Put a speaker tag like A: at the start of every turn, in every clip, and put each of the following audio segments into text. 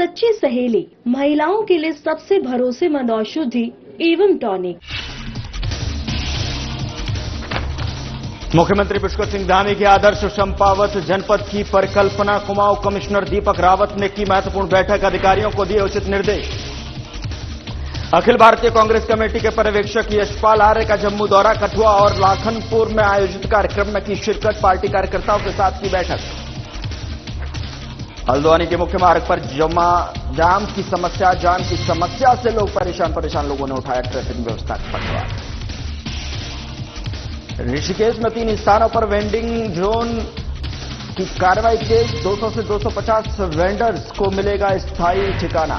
A: सच्ची सहेली, महिलाओं के लिए सबसे भरोसेमंद औषधि एवं टॉनिक।
B: मुख्यमंत्री पुष्कर सिंह धामी के आदर्श चंपावत जनपद की परिकल्पना, कुमाऊं कमिश्नर दीपक रावत ने की महत्वपूर्ण बैठक, अधिकारियों को दिए उचित निर्देश। अखिल भारतीय कांग्रेस कमेटी के पर्यवेक्षक यशपाल आर्य का जम्मू दौरा, कठुआ और लाखनपुर में आयोजित कार्यक्रम में की शिरकत, पार्टी कार्यकर्ताओं के साथ की बैठक। हल्द्वानी के मुख्य मार्ग पर जाम की समस्या से लोग परेशान लोगों ने उठाया ट्रैफिक व्यवस्था का पटवार। ऋषिकेश में 3 स्थानों पर वेंडिंग जोन की कार्रवाई तेज, 200 से 250 वेंडर्स को मिलेगा स्थायी ठिकाना।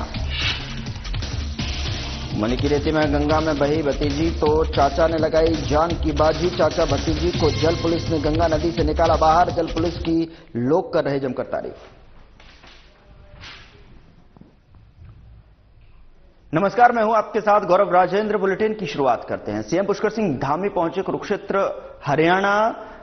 B: मनी की रेती में गंगा में बही भतीजी तो चाचा ने लगाई जान की बाजी, चाचा भतीजी को जल पुलिस ने गंगा नदी से निकाला बाहर, जल पुलिस की लोग कर रहे जमकर तारीफ। नमस्कार, मैं हूं आपके साथ गौरव राजेंद्र। बुलेटिन की शुरुआत करते हैं। सीएम पुष्कर सिंह धामी पहुंचे कुरुक्षेत्र, हरियाणा।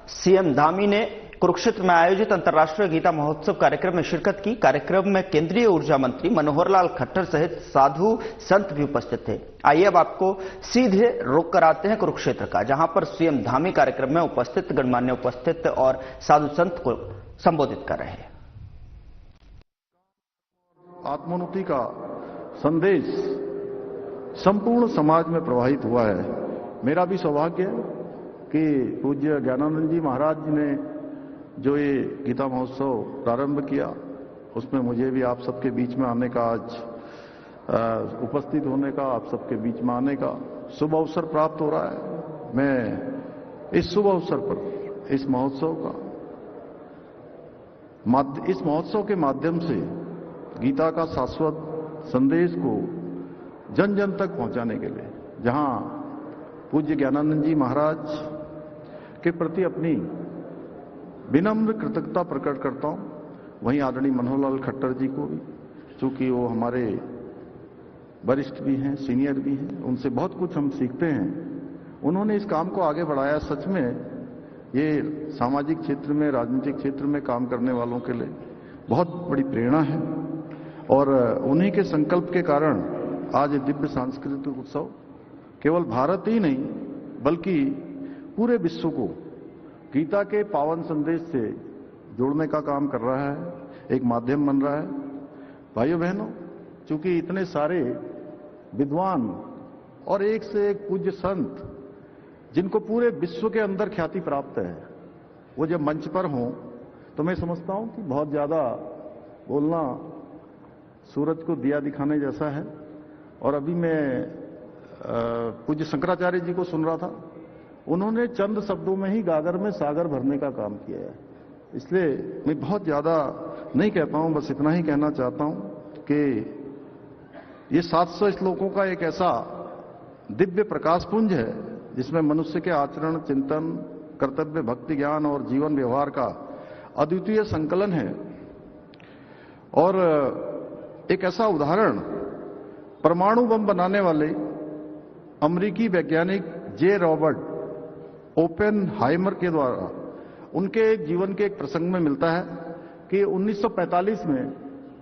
B: सीएम धामी ने कुरुक्षेत्र में आयोजित अंतर्राष्ट्रीय गीता महोत्सव कार्यक्रम में शिरकत की। कार्यक्रम में केंद्रीय ऊर्जा मंत्री मनोहर लाल खट्टर सहित साधु संत भी उपस्थित थे। आइए अब आपको सीधे रोक कर आते हैं कुरुक्षेत्र का, जहां पर सीएम धामी कार्यक्रम में उपस्थित गणमान्य उपस्थित और साधु संत को संबोधित कर रहे हैं।
C: आत्मोन्नति का संदेश संपूर्ण समाज में प्रवाहित हुआ है। मेरा भी सौभाग्य है कि पूज्य ज्ञानानंद जी महाराज जी ने जो ये गीता महोत्सव प्रारंभ किया, उसमें मुझे भी आप सबके बीच में आने का, आज उपस्थित होने का, आप सबके बीच में आने का शुभ अवसर प्राप्त हो रहा है। मैं इस शुभ अवसर पर इस महोत्सव के माध्यम से गीता का शाश्वत संदेश को जन जन तक पहुंचाने के लिए, जहां पूज्य ज्ञानानंद जी महाराज के प्रति अपनी विनम्र कृतज्ञता प्रकट करता हूं, वहीं आदरणीय मनोहर लाल खट्टर जी को भी, चूंकि वो हमारे वरिष्ठ भी हैं, सीनियर भी हैं, उनसे बहुत कुछ हम सीखते हैं। उन्होंने इस काम को आगे बढ़ाया। सच में ये सामाजिक क्षेत्र में, राजनीतिक क्षेत्र में काम करने वालों के लिए बहुत बड़ी प्रेरणा है और उन्हीं के संकल्प के कारण आज ये दिव्य सांस्कृतिक उत्सव केवल भारत ही नहीं बल्कि पूरे विश्व को गीता के पावन संदेश से जोड़ने का काम कर रहा है, एक माध्यम बन रहा है। भाइयों बहनों, चूंकि इतने सारे विद्वान और एक से एक पूज्य संत जिनको पूरे विश्व के अंदर ख्याति प्राप्त है, वो जब मंच पर हों तो मैं समझता हूं कि बहुत ज्यादा बोलना सूरज को दिया दिखाने जैसा है। और अभी मैं पूज्य शंकराचार्य जी को सुन रहा था, उन्होंने चंद शब्दों में ही गागर में सागर भरने का काम किया है। इसलिए मैं बहुत ज्यादा नहीं कहता हूं, बस इतना ही कहना चाहता हूं कि ये 700 श्लोकों का एक ऐसा दिव्य प्रकाशपुंज है जिसमें मनुष्य के आचरण, चिंतन, कर्तव्य, भक्ति, ज्ञान और जीवन व्यवहार का अद्वितीय संकलन है। और एक ऐसा उदाहरण परमाणु बम बनाने वाले अमेरिकी वैज्ञानिक जे रॉबर्ट ओपेनहाइमर के द्वारा उनके जीवन के एक प्रसंग में मिलता है कि 1945 में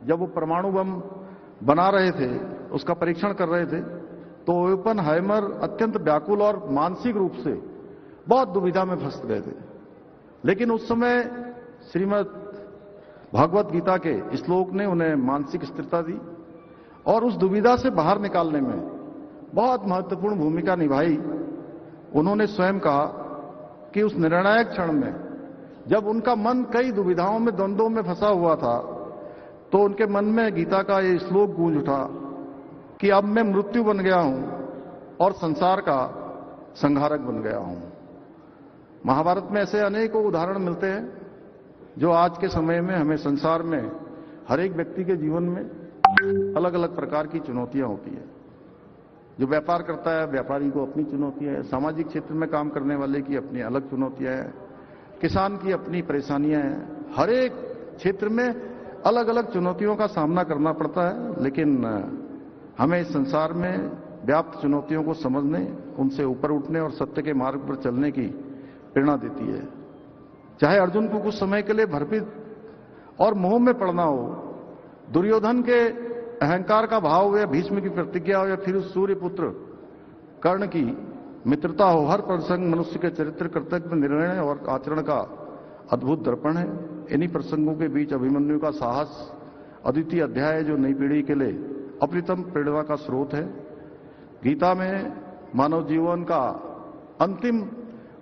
C: जब वो परमाणु बम बना रहे थे, उसका परीक्षण कर रहे थे, तो ओपेनहाइमर अत्यंत व्याकुल और मानसिक रूप से बहुत दुविधा में फंस गए थे। लेकिन उस समय श्रीमद् भगवत गीता के श्लोक ने उन्हें मानसिक स्थिरता दी और उस दुविधा से बाहर निकालने में बहुत महत्वपूर्ण भूमिका निभाई। उन्होंने स्वयं कहा कि उस निर्णायक क्षण में जब उनका मन कई दुविधाओं में, द्वंद्वों में फंसा हुआ था, तो उनके मन में गीता का ये श्लोक गूंज उठा कि अब मैं मृत्यु बन गया हूं और संसार का संहारक बन गया हूं। महाभारत में ऐसे अनेकों उदाहरण मिलते हैं जो आज के समय में हमें संसार में हर एक व्यक्ति के जीवन में अलग अलग प्रकार की चुनौतियां होती है। जो व्यापार करता है, व्यापारी को अपनी चुनौतियां है, सामाजिक क्षेत्र में काम करने वाले की अपनी अलग चुनौतियां हैं, किसान की अपनी परेशानियां हैं। हर एक क्षेत्र में अलग अलग चुनौतियों का सामना करना पड़ता है, लेकिन हमें इस संसार में व्याप्त चुनौतियों को समझने, उनसे ऊपर उठने और सत्य के मार्ग पर चलने की प्रेरणा देती है। चाहे अर्जुन को कुछ समय के लिए भरपित और मोह में पड़ना हो, दुर्योधन के अहंकार का भाव हो या भीष्म की प्रतिज्ञा हो या फिर उस सूर्यपुत्र कर्ण की मित्रता हो, हर प्रसंग मनुष्य के चरित्र, कर्तव्य, निर्णय और आचरण का अद्भुत दर्पण है। इन्हीं प्रसंगों के बीच अभिमन्यु का साहस अद्वितीय अध्याय है, जो नई पीढ़ी के लिए अप्रतिम प्रेरणा का स्रोत है। गीता में मानव जीवन का अंतिम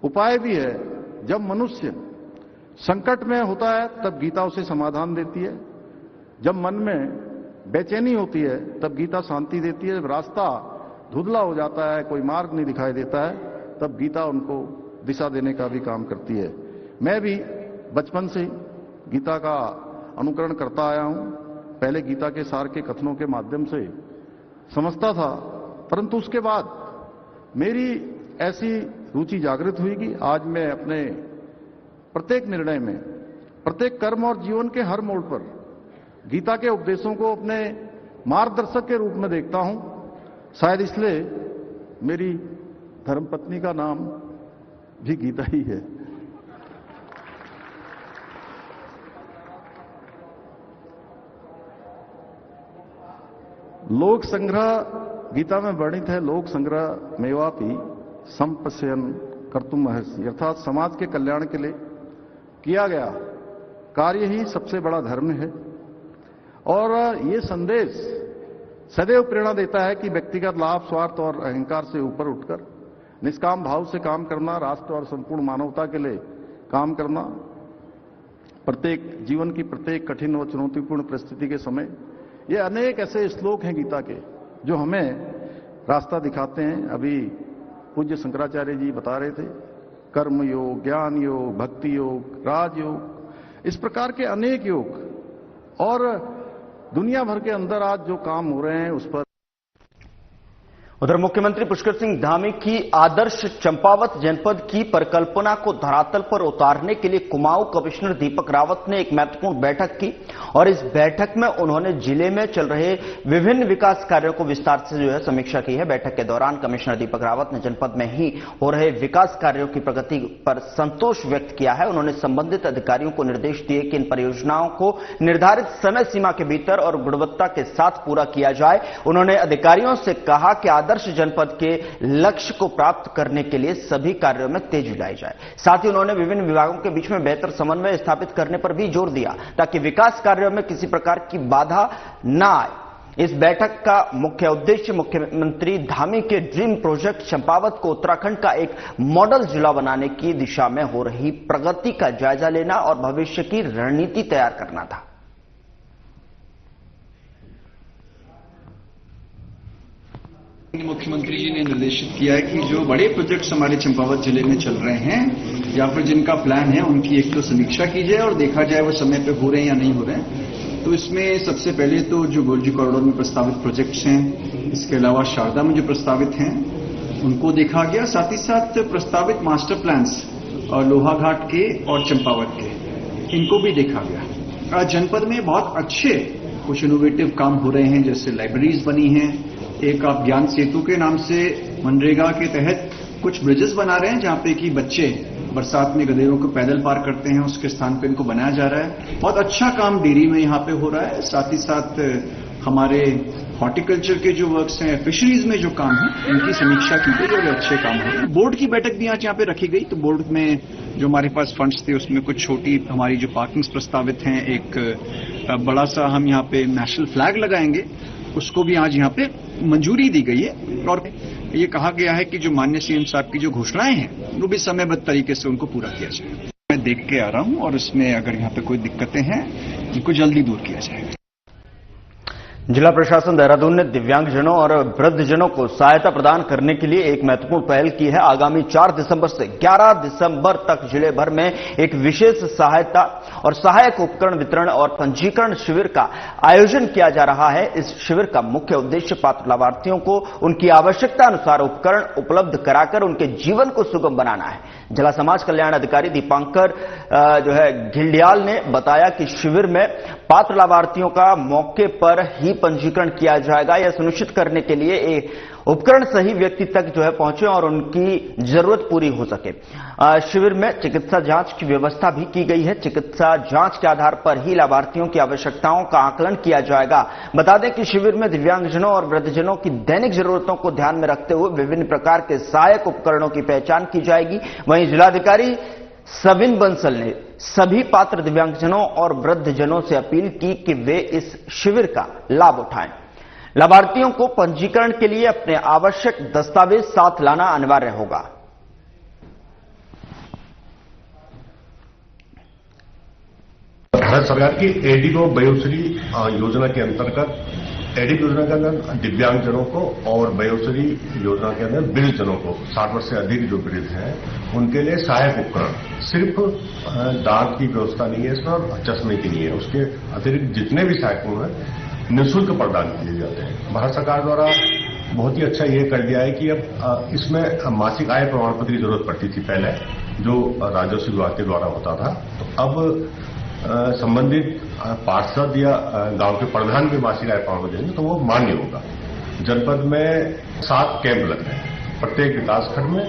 C: उपाय भी है। जब मनुष्य संकट में होता है तब गीता उसे समाधान देती है। जब मन में बेचैनी होती है तब गीता शांति देती है। जब रास्ता धुंधला हो जाता है, कोई मार्ग नहीं दिखाई देता है, तब गीता उनको दिशा देने का भी काम करती है। मैं भी बचपन से गीता का अनुकरण करता आया हूं। पहले गीता के सार के कथनों के माध्यम से समझता था, परंतु उसके बाद मेरी ऐसी रुचि जागृत हुई कि आज मैं अपने प्रत्येक निर्णय में, प्रत्येक कर्म और जीवन के हर मोड़ पर गीता के उपदेशों को अपने मार्गदर्शक के रूप में देखता हूं। शायद इसलिए मेरी धर्मपत्नी का नाम भी गीता ही है। लोक संग्रह गीता में वर्णित है। लोक संग्रह मेवापि संपश्यन कर्तुम महर्षि, अर्थात समाज के कल्याण के लिए किया गया कार्य ही सबसे बड़ा धर्म है। और ये संदेश सदैव प्रेरणा देता है कि व्यक्तिगत लाभ, स्वार्थ और अहंकार से ऊपर उठकर निष्काम भाव से काम करना, राष्ट्र और संपूर्ण मानवता के लिए काम करना, प्रत्येक जीवन की प्रत्येक कठिन और चुनौतीपूर्ण परिस्थिति के समय। ये अनेक ऐसे श्लोक हैं गीता के जो हमें रास्ता दिखाते हैं। अभी पूज्य शंकराचार्य जी बता रहे थे, कर्म योग, ज्ञान योग, भक्ति योग, राजयोग, इस प्रकार के अनेक योग। और दुनिया भर के अंदर आज जो काम हो रहे हैं उस पर
B: उधर मुख्यमंत्री पुष्कर सिंह धामी की आदर्श चंपावत जनपद की परिकल्पना को धरातल पर उतारने के लिए कुमाऊं कमिश्नर दीपक रावत ने एक महत्वपूर्ण बैठक की और इस बैठक में उन्होंने जिले में चल रहे विभिन्न विकास कार्यों को विस्तार से समीक्षा की है। बैठक के दौरान कमिश्नर दीपक रावत ने जनपद में ही हो रहे विकास कार्यों की प्रगति पर संतोष व्यक्त किया है। उन्होंने संबंधित अधिकारियों को निर्देश दिए कि इन परियोजनाओं को निर्धारित समय सीमा के भीतर और गुणवत्ता के साथ पूरा किया जाए। उन्होंने अधिकारियों से कहा कि आदर्श जनपद के लक्ष्य को प्राप्त करने के लिए सभी कार्यों में तेजी लाई जाए। साथ ही उन्होंने विभिन्न विभागों के बीच में बेहतर समन्वय स्थापित करने पर भी जोर दिया ताकि विकास कार्यों में किसी प्रकार की बाधा न आए। इस बैठक का मुख्य उद्देश्य मुख्यमंत्री धामी के ड्रीम प्रोजेक्ट चंपावत को उत्तराखंड का एक मॉडल जिला बनाने की दिशा में हो रही प्रगति का जायजा लेना और भविष्य की रणनीति तैयार करना था।
D: मुख्यमंत्री जी ने निर्देशित किया है कि जो बड़े प्रोजेक्ट्स हमारे चंपावत जिले में चल रहे हैं या फिर जिनका प्लान है उनकी एक तो समीक्षा की जाए और देखा जाए वो समय पे हो रहे हैं या नहीं हो रहे हैं। तो इसमें सबसे पहले तो जो गोलजी कॉरिडोर में प्रस्तावित प्रोजेक्ट्स हैं, इसके अलावा शारदा में जो प्रस्तावित हैं उनको देखा गया। साथ ही साथ प्रस्तावित मास्टर प्लान्स और लोहाघाट के और चंपावत के, इनको भी देखा गया। जनपद में बहुत अच्छे कुछ इनोवेटिव काम हो रहे हैं, जैसे लाइब्रेरीज बनी हैं। एक आप ज्ञान सेतु के नाम से मनरेगा के तहत कुछ ब्रिजेस बना रहे हैं जहां पे कि बच्चे बरसात में गधेरों को पैदल पार करते हैं, उसके स्थान पे इनको बनाया जा रहा है। बहुत अच्छा काम डेयरी में यहाँ पे हो रहा है। साथ ही साथ हमारे हॉर्टिकल्चर के जो वर्क्स हैं, फिशरीज में जो काम है, इनकी समीक्षा की गई और अच्छे काम हो रहे हैं। बोर्ड की बैठक भी आज यहाँ पे रखी गई। तो बोर्ड में जो हमारे पास फंड्स थे उसमें कुछ छोटी हमारी जो पार्किंग्स प्रस्तावित हैं, एक बड़ा सा हम यहाँ पे नेशनल फ्लैग लगाएंगे, उसको भी आज यहाँ पे मंजूरी दी गई है। और ये कहा गया है कि जो माननीय सीएम साहब की जो घोषणाएं हैं वो भी समयबद्ध तरीके से उनको पूरा किया जाए। मैं देख के आ रहा हूं और इसमें अगर यहाँ पे कोई दिक्कतें हैं उनको जल्दी दूर किया जाएगा।
B: जिला प्रशासन देहरादून ने दिव्यांगजनों और वृद्धजनों को सहायता प्रदान करने के लिए एक महत्वपूर्ण पहल की है। आगामी 4 दिसंबर से 11 दिसंबर तक जिले भर में एक विशेष सहायता और सहायक उपकरण वितरण और पंजीकरण शिविर का आयोजन किया जा रहा है। इस शिविर का मुख्य उद्देश्य पात्र लाभार्थियों को उनकी आवश्यकता अनुसार उपकरण उपलब्ध कराकर उनके जीवन को सुगम बनाना है। जिला समाज कल्याण अधिकारी दीपांकर घिल्डियाल ने बताया कि शिविर में पात्र लाभार्थियों का मौके पर ही पंजीकरण किया जाएगा। यह सुनिश्चित करने के लिए उपकरण सही व्यक्ति तक जो है पहुंचे और उनकी जरूरत पूरी हो सके। शिविर में चिकित्सा जांच की व्यवस्था भी की गई है। चिकित्सा जांच के आधार पर ही लाभार्थियों की आवश्यकताओं का आकलन किया जाएगा। बता दें कि शिविर में दिव्यांगजनों और वृद्धजनों की दैनिक जरूरतों को ध्यान में रखते हुए विभिन्न प्रकार के सहायक उपकरणों की पहचान की जाएगी। वहीं जिलाधिकारी सविन बंसल ने सभी पात्र दिव्यांगजनों और वृद्धजनों से अपील की कि वे इस शिविर का लाभ उठाएं। लाभार्थियों को पंजीकरण के लिए अपने आवश्यक दस्तावेज साथ लाना अनिवार्य होगा।
E: भारत सरकार की एडीबो वयोश्री योजना के अंतर्गत एडीबो योजना के अंदर दिव्यांगजनों को और वयोश्री योजना के अंदर वृद्धजनों को 60 वर्ष से अधिक जो वृद्ध हैं उनके लिए सहायक उपकरण, सिर्फ दांत की व्यवस्था नहीं है इसमें और चश्मे की नहीं है, उसके अतिरिक्त जितने भी सहायक हैं निःशुल्क प्रदान किए जाते हैं। भारत सरकार द्वारा बहुत ही अच्छा ये कर दिया है कि अब इसमें मासिक आय प्रमाण पत्र की जरूरत पड़ती थी पहले, जो राजस्व विभाग के द्वारा होता था। तो अब संबंधित पार्षद या गांव के प्रधान भी मासिक आय प्रमाण पत्र देंगे तो वो मान्य होगा। जनपद में 7 कैंप लग रहे हैं प्रत्येक विकासखंड में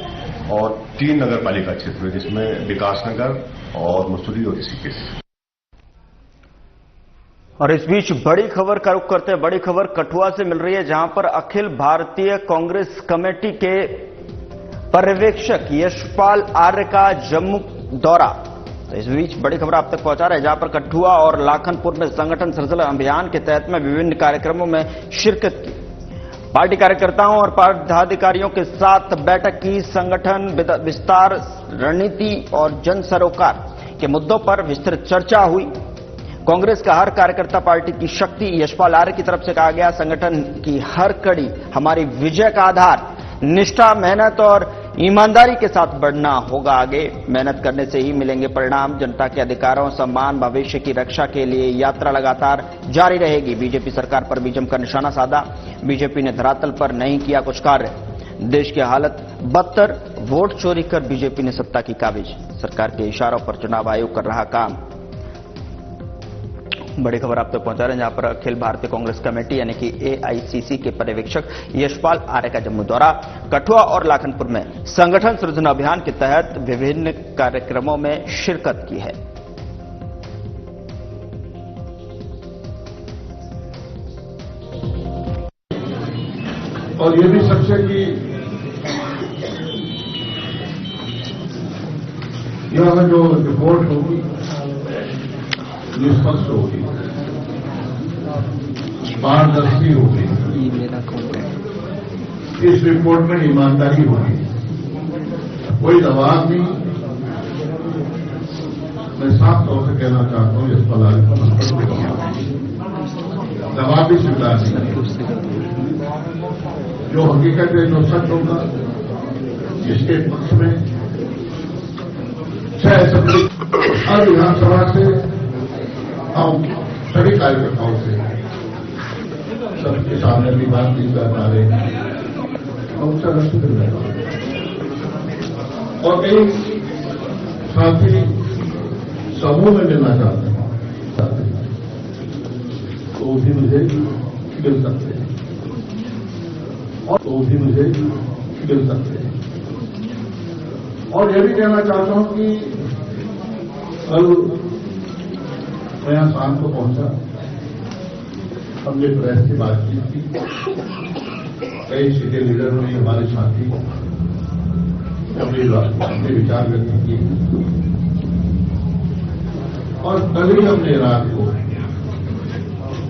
E: और 3 नगर पालिका क्षेत्र में, जिसमें विकासनगर और मसूरी और ऋषिकेश।
B: और इस बीच बड़ी खबर का रुख करते हैं। बड़ी खबर कठुआ से मिल रही है, जहां पर अखिल भारतीय कांग्रेस कमेटी के पर्यवेक्षक यशपाल आर्य का जम्मू दौरा। तो इस बीच बड़ी खबर आप तक पहुंचा रहे हैं, जहां पर कठुआ और लाखनपुर में संगठन सृजन अभियान के तहत में विभिन्न कार्यक्रमों में शिरकत की। पार्टी कार्यकर्ताओं और पदाधिकारियों के साथ बैठक की। संगठन विस्तार रणनीति और जन सरोकार के मुद्दों पर विस्तृत चर्चा हुई। कांग्रेस का हर कार्यकर्ता पार्टी की शक्ति, यशपाल आर्य की तरफ से कहा गया। संगठन की हर कड़ी हमारी विजय का आधार, निष्ठा, मेहनत और ईमानदारी के साथ बढ़ना होगा आगे। मेहनत करने से ही मिलेंगे परिणाम। जनता के अधिकारों, सम्मान, भविष्य की रक्षा के लिए यात्रा लगातार जारी रहेगी। बीजेपी सरकार पर बीजेपी का निशाना साधा। बीजेपी ने धरातल पर नहीं किया कुछ कार्य। देश की हालत बदतर, वोट चोरी कर बीजेपी ने सत्ता की काबिज। सरकार के इशारों पर चुनाव आयोग कर रहा काम। बड़ी खबर आप तक पहुंचा रहे हैं, जहां पर अखिल भारतीय कांग्रेस कमेटी यानी कि एआईसीसी के पर्यवेक्षक यशपाल आर्य का जम्मू दौरा। कठुआ और लाखनपुर में संगठन सृजन अभियान के तहत विभिन्न कार्यक्रमों में शिरकत की है।
C: और ये भी सच्चे कि यह जो रिपोर्ट होगी निष्पक्ष होगी, पारदर्शी होगी। इस रिपोर्ट में ईमानदारी होगी, कोई दबाव नहीं। मैं साफ तौर से कहना चाहता हूं यशपाल आर्य दबाव भी स्वीकार नहीं। जो हकीकत है, जो सच होगा, जिसके पक्ष में 6 असेंबली और विधानसभा से हम सभी कार्यकर्ताओं से सबके सामने भी बात नहीं कर पा रहे हैं और कई साथी समूह में मिलना चाहते हैं तो भी मुझे मिल सकते हैं तो भी मुझे मिल सकते हैं। और यह भी कहना चाहता हूं कि कल मैं यहां शाम को पहुंचा, हमने प्रेस की बातचीत की। कई सीनियर लीडर ने, हमारे साथी अपने विचार व्यक्त किए और कल ही हमने रात को,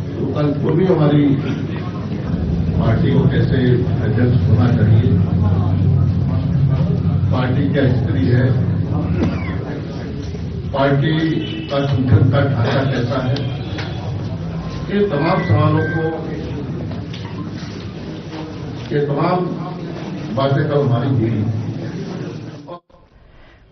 C: तो कल को भी हमारी पार्टी को कैसे एडजस्ट होना चाहिए, पार्टी क्या स्थिति है, पार्टी का संगठन का ढांचा कैसा है, ये तमाम सवालों को, ये तमाम बातें कल हमारी हुई।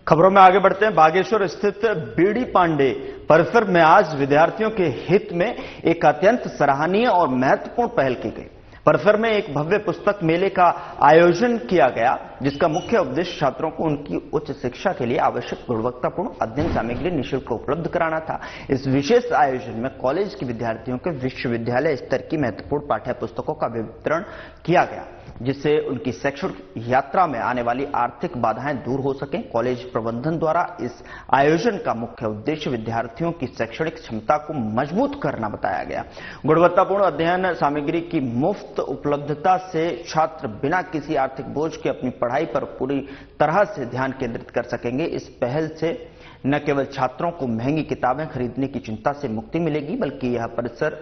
B: खबरों में आगे बढ़ते हैं। बागेश्वर स्थित बीडी पांडे परिसर में आज विद्यार्थियों के हित में एक अत्यंत सराहनीय और महत्वपूर्ण पहल की गई। परिसर में एक भव्य पुस्तक मेले का आयोजन किया गया, जिसका मुख्य उद्देश्य छात्रों को उनकी उच्च शिक्षा के लिए आवश्यक गुणवत्तापूर्ण अध्ययन सामग्री निःशुल्क उपलब्ध कराना था। इस विशेष आयोजन में कॉलेज के विद्यार्थियों के विश्वविद्यालय स्तर की महत्वपूर्ण पाठ्य पुस्तकों का वितरण किया गया। जिससे उनकी शैक्षणिक यात्रा में आने वाली आर्थिक बाधाएं दूर हो सकें। कॉलेज प्रबंधन द्वारा इस आयोजन का मुख्य उद्देश्य विद्यार्थियों की शैक्षणिक क्षमता को मजबूत करना बताया गया। गुणवत्तापूर्ण अध्ययन सामग्री की मुफ्त उपलब्धता से छात्र बिना किसी आर्थिक बोझ के अपनी पढ़ाई पर पूरी तरह से ध्यान केंद्रित कर सकेंगे। इस पहल से न केवल छात्रों को महंगी किताबें खरीदने की चिंता से मुक्ति मिलेगी, बल्कि यह परिसर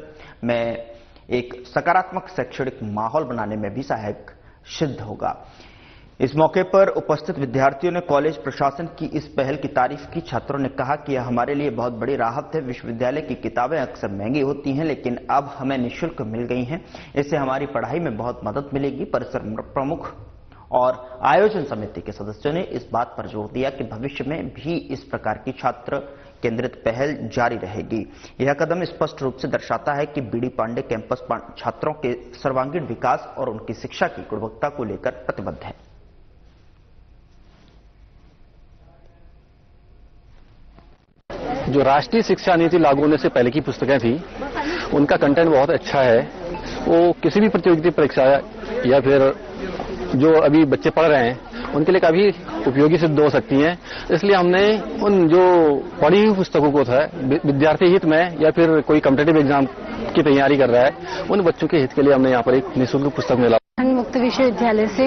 B: में एक सकारात्मक शैक्षणिक माहौल बनाने में भी सहायक सिद्ध होगा। इस मौके पर उपस्थित विद्यार्थियों ने कॉलेज प्रशासन की इस पहल की तारीफ की। छात्रों ने कहा कि यह हमारे लिए बहुत बड़ी राहत है। विश्वविद्यालय की किताबें अक्सर महंगी होती हैं, लेकिन अब हमें निःशुल्क मिल गई हैं। इससे हमारी पढ़ाई में बहुत मदद मिलेगी। परिसर प्रमुख और आयोजन समिति के सदस्यों ने इस बात पर जोर दिया कि भविष्य में भी इस प्रकार की छात्र केंद्रित पहल जारी रहेगी। यह कदम स्पष्ट रूप से दर्शाता है कि बीडी पांडे कैंपस छात्रों के सर्वांगीण विकास और उनकी शिक्षा की गुणवत्ता को लेकर प्रतिबद्ध है।
F: जो राष्ट्रीय शिक्षा नीति लागू होने से पहले की पुस्तकें थी, उनका कंटेंट बहुत अच्छा है। वो किसी भी प्रतियोगिता परीक्षा या फिर जो अभी बच्चे पढ़ रहे हैं उनके लिए काफी उपयोगी सिद्ध हो सकती हैं। इसलिए हमने उन जो पढ़ी हुई पुस्तकों को था विद्यार्थी हित में या फिर कोई कॉम्पिटिटिव एग्जाम की तैयारी कर रहा है, उन बच्चों के हित के लिए हमने यहाँ पर एक निःशुल्क पुस्तक मेला
G: मुक्त विश्वविद्यालय से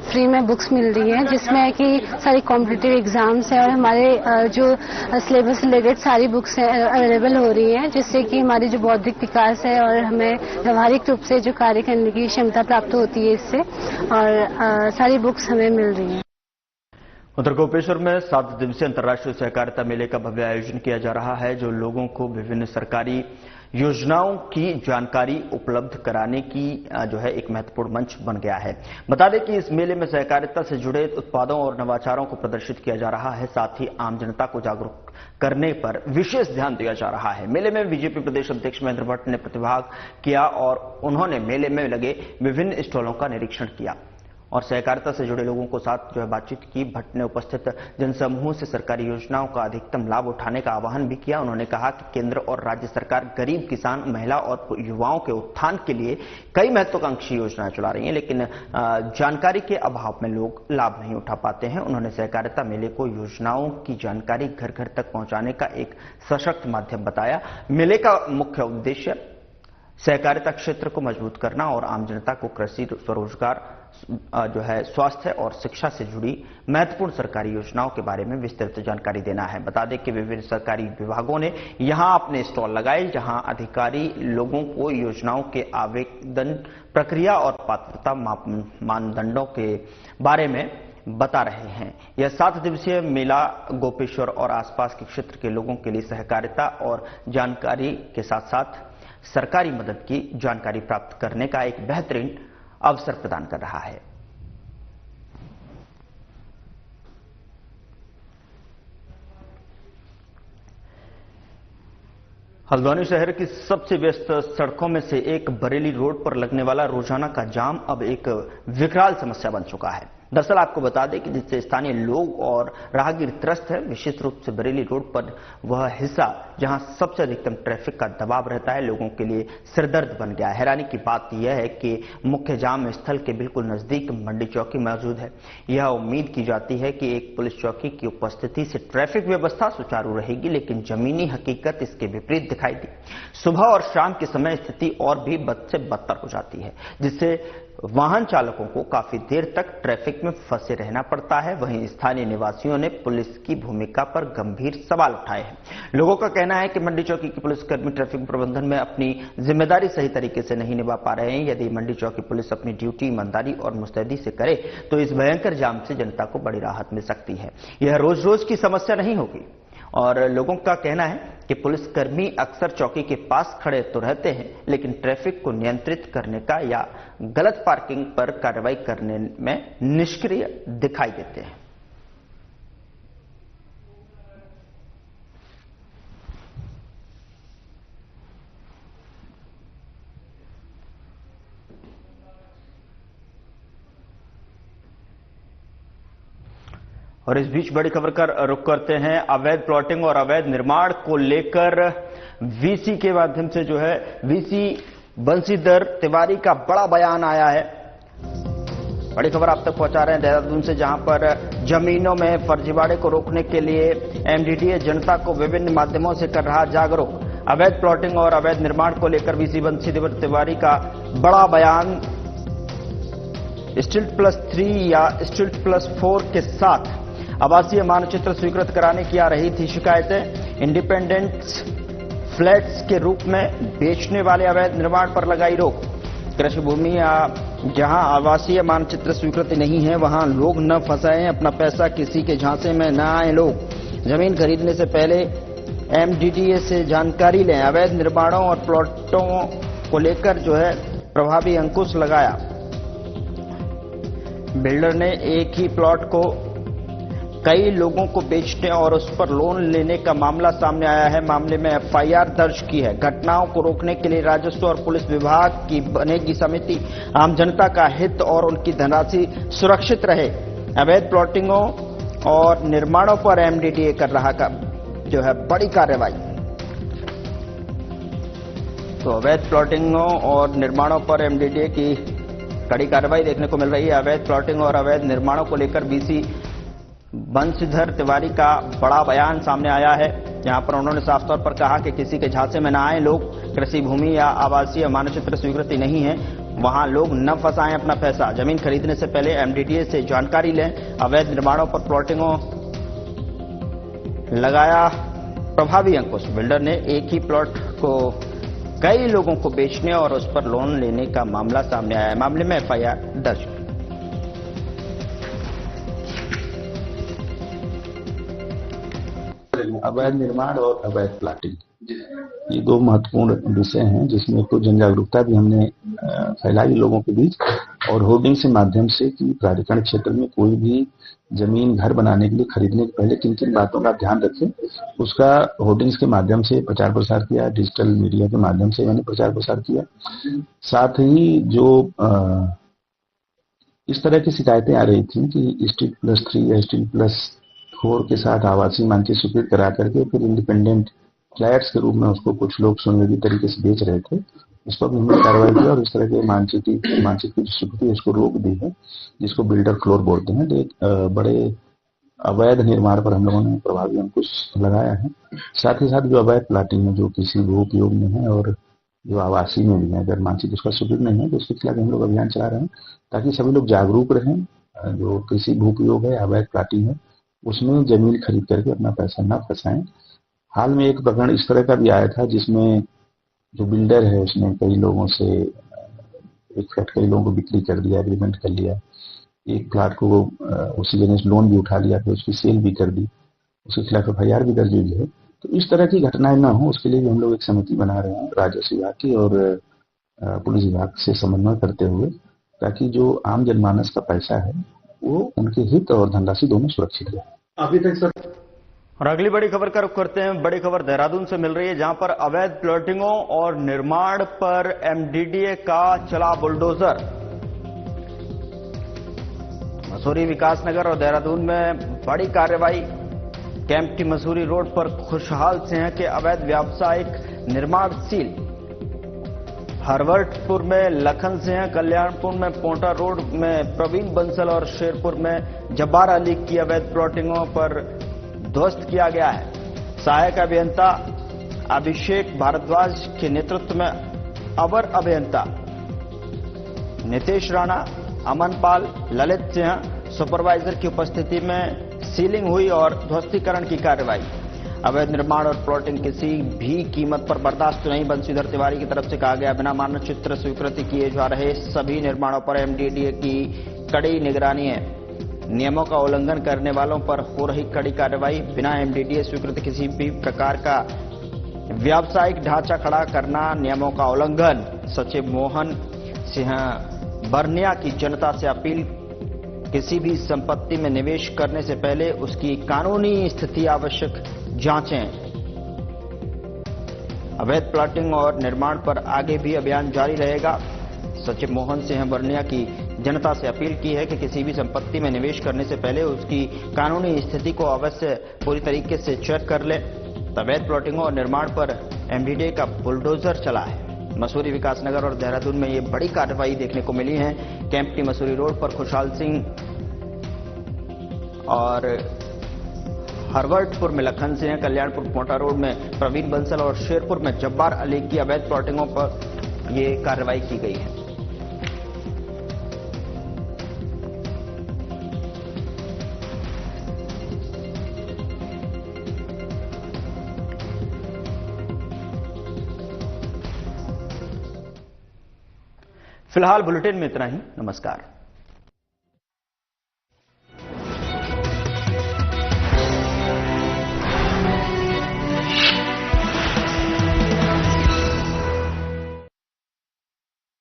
G: फ्री में बुक्स मिल रही हैं, जिसमें कि सारी कॉम्पिटिटिव एग्जाम्स हैं और हमारे जो सिलेबस से रिलेटेड सारी बुक्स अवेलेबल हो रही हैं, जिससे कि हमारी जो बौद्धिक विकास है और हमें व्यवहारिक रूप से जो कार्य करने की क्षमता प्राप्त होती है इससे, और सारी बुक्स हमें मिल रही हैं।
B: उत्तर गोपेश्वर में 7 दिवसीय अंतर्राष्ट्रीय सहकारिता मेले का भव्य आयोजन किया जा रहा है, जो लोगों को विभिन्न सरकारी योजनाओं की जानकारी उपलब्ध कराने की जो है एक महत्वपूर्ण मंच बन गया है। बता दें कि इस मेले में सहकारिता से जुड़े उत्पादों और नवाचारों को प्रदर्शित किया जा रहा है। साथ ही आम जनता को जागरूक करने पर विशेष ध्यान दिया जा रहा है। मेले में बीजेपी प्रदेश अध्यक्ष महेंद्र भट्ट ने प्रतिभाग किया और उन्होंने मेले में लगे विभिन्न स्टॉलों का निरीक्षण किया और सहकारिता से जुड़े लोगों को साथ जो है बातचीत की। भट्ट ने उपस्थित जनसमूह से सरकारी योजनाओं का अधिकतम लाभ उठाने का आह्वान भी किया। उन्होंने कहा कि केंद्र और राज्य सरकार गरीब किसान, महिला और युवाओं के उत्थान के लिए कई महत्वाकांक्षी योजनाएं चला रही हैं, लेकिन जानकारी के अभाव में लोग लाभ नहीं उठा पाते हैं। उन्होंने सहकारिता मेले को योजनाओं की जानकारी घर घर तक पहुंचाने का एक सशक्त माध्यम बताया। मेले का मुख्य उद्देश्य सहकारिता क्षेत्र को मजबूत करना और आम जनता को कृषि, स्वरोजगार, जो है स्वास्थ्य और शिक्षा से जुड़ी महत्वपूर्ण सरकारी योजनाओं के बारे में विस्तृत जानकारी देना है। बता दें कि विभिन्न सरकारी विभागों ने यहां अपने स्टॉल लगाए, जहां अधिकारी लोगों को योजनाओं के आवेदन प्रक्रिया और पात्रता मानदंडों के बारे में बता रहे हैं। यह 7 दिवसीय मेला गोपेश्वर और आसपास के क्षेत्र के लोगों के लिए सहकारिता और जानकारी के साथ साथ सरकारी मदद की जानकारी प्राप्त करने का एक बेहतरीन अवसर प्रदान कर रहा है। हल्द्वानी शहर की सबसे व्यस्त सड़कों में से एक बरेली रोड पर लगने वाला रोजाना का जाम अब एक विकराल समस्या बन चुका है। दरअसल आपको बता दें कि जिससे स्थानीय लोग और राहगीर त्रस्त है। विशेष रूप से बरेली रोड पर वह हिस्सा जहां सबसे अधिकतम ट्रैफिक का दबाव रहता है, लोगों के लिए सिरदर्द बन गया है। हैरानी की बात यह है कि मुख्य जाम स्थल के बिल्कुल नजदीक मंडी चौकी मौजूद है। यह उम्मीद की जाती है कि एक पुलिस चौकी की उपस्थिति से ट्रैफिक व्यवस्था सुचारू रहेगी, लेकिन जमीनी हकीकत इसके विपरीत दिखाई दी। सुबह और शाम के समय स्थिति और भी बद से बदतर हो जाती है, जिससे वाहन चालकों को काफी देर तक ट्रैफिक में फंसे रहना पड़ता है। वहीं स्थानीय निवासियों ने पुलिस की भूमिका पर गंभीर सवाल उठाए हैं। लोगों का कहना है कि मंडी चौकी के पुलिसकर्मी ट्रैफिक प्रबंधन में अपनी जिम्मेदारी सही तरीके से नहीं निभा पा रहे हैं। यदि मंडी चौकी पुलिस अपनी ड्यूटी ईमानदारी और मुस्तैदी से करे तो इस भयंकर जाम से जनता को बड़ी राहत मिल सकती है। यह रोज रोज की समस्या नहीं होगी और लोगों का कहना है कि पुलिसकर्मी अक्सर चौकी के पास खड़े तो रहते हैं, लेकिन ट्रैफिक को नियंत्रित करने का या गलत पार्किंग पर कार्रवाई करने में निष्क्रिय दिखाई देते हैं। और इस बीच बड़ी खबर का रुख करते हैं। अवैध प्लॉटिंग और अवैध निर्माण को लेकर वीसी के माध्यम से जो है वीसी बंशीधर तिवारी का बड़ा बयान आया है। बड़ी खबर आप तक पहुंचा रहे हैं देहरादून से, जहां पर जमीनों में फर्जीवाड़े को रोकने के लिए एमडीडीए जनता को विभिन्न माध्यमों से कर रहा जागरूक। अवैध प्लॉटिंग और अवैध निर्माण को लेकर वीसी बंशीधर तिवारी का बड़ा बयान। स्टिल्ट+3 या स्टिल्ट+4 के साथ आवासीय मानचित्र स्वीकृत कराने की आ रही थी शिकायतें। इंडिपेंडेंट फ्लैट्स के रूप में बेचने वाले अवैध निर्माण पर लगाई रोक। कृषि भूमि या जहां आवासीय मानचित्र स्वीकृति नहीं है वहां लोग न फंसाएं अपना पैसा, किसी के झांसे में न आए लोग। जमीन खरीदने से पहले एमडीडीए से जानकारी लें। अवैध निर्माणों और प्लॉटों को लेकर जो है प्रभावी अंकुश लगाया। बिल्डर ने एक ही प्लॉट को कई लोगों को बेचने और उस पर लोन लेने का मामला सामने आया है। मामले में एफआईआर दर्ज की है। घटनाओं को रोकने के लिए राजस्व और पुलिस विभाग की बनेगी समिति। आम जनता का हित और उनकी धनराशि सुरक्षित रहे। अवैध प्लॉटिंगों और निर्माणों पर एमडीडीए कर रहा का जो है बड़ी कार्रवाई। तो अवैध प्लॉटिंगों और निर्माणों पर एमडीडीए की कड़ी कार्रवाई देखने को मिल रही है। अवैध प्लॉटिंग और अवैध निर्माणों को लेकर वीसी बंशीधर तिवारी का बड़ा बयान सामने आया है, जहां पर उन्होंने साफ तौर पर कहा कि किसी के झांसे में न आए लोग। कृषि भूमि या आवासीय मानचित्र स्वीकृति नहीं है वहां लोग न फंसाएं अपना पैसा। जमीन खरीदने से पहले एमडीडीए से जानकारी लें। अवैध निर्माणों पर प्लॉटिंगों लगाया प्रभावी अंकुश। बिल्डर ने एक ही प्लॉट को कई लोगों को बेचने और उस पर लोन लेने का मामला सामने आया है। मामले में एफआईआर दर्ज।
H: अवैध निर्माण और अवैध प्लाटिंग, ये दो महत्वपूर्ण विषय हैं जिसमें तो जन जागरूकता भी हमने फैलाई लोगों के बीच, और होर्डिंग्स के माध्यम से कि प्राधिकरण क्षेत्र में कोई भी जमीन घर बनाने के लिए खरीदने के पहले किन किन बातों का ध्यान रखें, उसका होर्डिंग्स के माध्यम से प्रचार प्रसार किया। डिजिटल मीडिया के माध्यम से मैंने प्रचार प्रसार किया। साथ ही जो इस तरह की शिकायतें आ रही थी कि स्टिल्ट+3 या स्टिल्ट+4 के साथ आवासीय मानचित्र स्वीकृत करा करके फिर इंडिपेंडेंट फ्लैट्स के रूप में उसको कुछ लोग सुनियोजित तरीके से बेच रहे थे, इस पर भी हमने कार्रवाई की और इस तरह के मानचित्र की स्वीकृति उसको रोक दी है, जिसको बिल्डर फ्लोर बोलते हैं। तो एक बड़े अवैध निर्माण पर हम लोगों ने प्रभावी अंकुश लगाया है। साथ ही साथ जो अवैध प्लाटिंग में जो किसी भू उपयोग में है और जो आवासीय में भी है, अगर मानचित्र उसका स्वीकृत नहीं है तो उसके खिलाफ हम लोग अभियान चला रहे हैं ताकि सभी लोग जागरूक रहें। जो कृषि भू उपयोग है, अवैध प्लाटिंग है, उसमें जमीन खरीद करके अपना पैसा न फंसाएं। हाल में एक प्रकरण इस तरह का भी आया था जिसमें जो बिल्डर है उसने कई लोगों से एक फ्लैट कई लोगों को बिक्री कर दिया, एग्रीमेंट कर लिया, एक प्लाट को उसी जगह से लोन भी उठा लिया, फिर उसकी सेल भी कर दी, उसके खिलाफ एफआईआर भी दर्ज हुई है। तो इस तरह की घटनाएं ना हो उसके लिए भी हम लोग एक समिति बना रहे हैं राजस्व विभाग की और पुलिस विभाग से समन्वय करते हुए, ताकि जो आम जनमानस का पैसा है वो उनके हित और धनराशि दोनों सुरक्षित रहे।
B: अभी तक सर। और अगली बड़ी खबर का रुख करते हैं। बड़ी खबर देहरादून से मिल रही है, जहां पर अवैध प्लॉटिंगों और निर्माण पर एमडीडीए का चला बुलडोजर। मसूरी, विकासनगर और देहरादून में बड़ी कार्रवाई। कैंपटी मसूरी रोड पर खुशहाल सिंह के अवैध व्यावसायिक निर्माण सील। हरवर्टपुर में लखन सिंह, कल्याणपुर में पोंटा रोड में प्रवीण बंसल और शेरपुर में जब्बार अली की अवैध प्लॉटिंगों पर ध्वस्त किया गया है। सहायक अभियंता अभिषेक भारद्वाज के नेतृत्व में अवर अभियंता नितेश राणा, अमनपाल, ललित सिंह सुपरवाइजर की उपस्थिति में सीलिंग हुई और ध्वस्तीकरण की कार्रवाई। अवैध निर्माण और प्लॉटिंग किसी भी कीमत पर बर्दाश्त नहीं, बंशीधर तिवारी की तरफ से कहा गया। बिना मानचित्र स्वीकृति किए जा रहे सभी निर्माणों पर एमडीडीए की कड़ी निगरानी है। नियमों का उल्लंघन करने वालों पर हो रही कड़ी कार्रवाई। बिना एमडीडीए स्वीकृत किसी भी प्रकार का व्यावसायिक ढांचा खड़ा करना नियमों का उल्लंघन। सचिव मोहन सिंह बर्निया की जनता से अपील, किसी भी संपत्ति में निवेश करने से पहले उसकी कानूनी स्थिति आवश्यक जांचें। अवैध प्लॉटिंग और निर्माण पर आगे भी अभियान जारी रहेगा। सचिव मोहन सिंह बर्निया की जनता से अपील की है कि किसी भी संपत्ति में निवेश करने से पहले उसकी कानूनी स्थिति को अवश्य पूरी तरीके से चेक कर ले। अवैध प्लॉटिंगों और निर्माण पर एमडीडीए का बुलडोजर चला है। मसूरी, विकासनगर और देहरादून में ये बड़ी कार्रवाई देखने को मिली है। कैंपटी मसूरी रोड पर खुशहाल सिंह और हरवर्टपुर में लखन सिंह, कल्याणपुर मोटा रोड में प्रवीण बंसल और शेरपुर में जब्बार अली की अवैध प्लॉटिंगों पर ये कार्रवाई की गई है। फिलहाल बुलेटिन में इतना ही। नमस्कार।